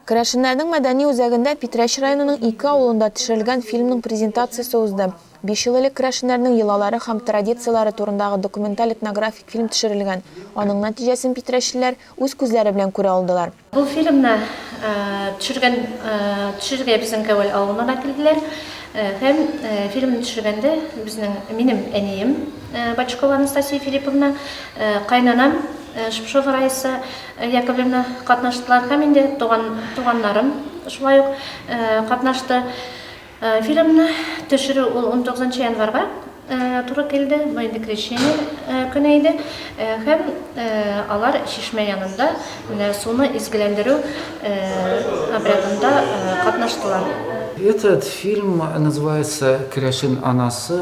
Керәшеннәрнең мәдәни үзәгендә Питрәч районының 2 авылында төшерелгән фильмның презентациясе узды. 5 ел элек керәшеннәрнең йолалары һәм традициялары турындагы документаль этнографик фильм төшерелгән. Аның нәтиҗәсен питрәчлеләр үз күзләре белән күрә алдылар. Бұл фильмны төшерергә безнең Кәвәл авылына килделәр. Һәм фильмны төшергәндә минем әнием Бачкова Анастасия Филипповна, кайнанам Шипшова Раиса Яковлевна катнаштылар һәм инде туганнарым шулай ук катнашты. Фильмны төшерү 19 январьга туры килде, инде крещение көне иде. Һәм алар Шишмә янында суны изгеләндерү обрядында катнаштылар. Этот фильм называется «Керәшен анасы».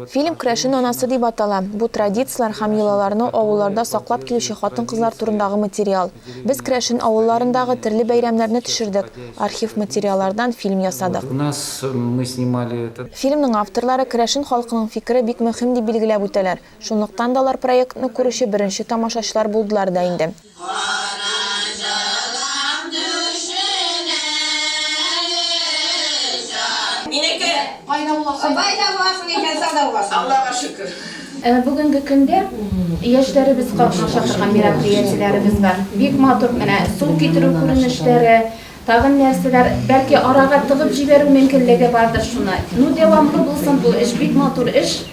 Фильм «Керәшен анасы» дип атала. Бу традициялар һәм йолаларны авылларда саклап килүче хатын-кызлар турындагы материал. Без Керәшен авылларындагы төрле бәйрәмнәрне төшердек. Архив материаллардан фильм ясадык. Мы снимали этот. Фильмның авторлары Керәшен халкының фикере бик мөһим дип билгеләп үтәләр. Шунлыктан да алар проектны күрүче беренче тамашачылар булдылар да инде. Аллаға шүкір. Бүгінгі күндә яшьләребез катнашкан мероприятиеләребез бар. Бик матур менә су китерү күренешләре, тагын нәрсәләр, бәлки арага тыгып җибәрү мөмкинлеге бардыр шуны. Девамлы булсын бу эш, бик матур эш.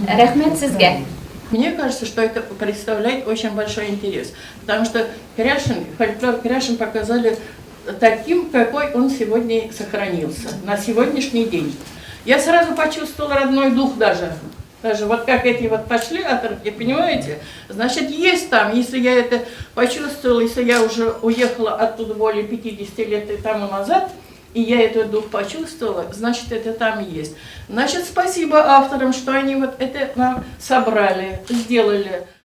Рәхмәт сезгә. Мне кажется, что это представляет очень большой интерес, потому что фольклор Керәшен показали таким, какой он сегодня сохранился, на сегодняшний день. Я сразу почувствовала родной дух даже вот как эти вот пошли отрывки, понимаете? Значит, есть там, если я это почувствовала, если я уже уехала оттуда более 50 лет тому назад, и я этот дух почувствовала, значит, это там есть. Значит, спасибо авторам, что они вот это нам собрали, сделали.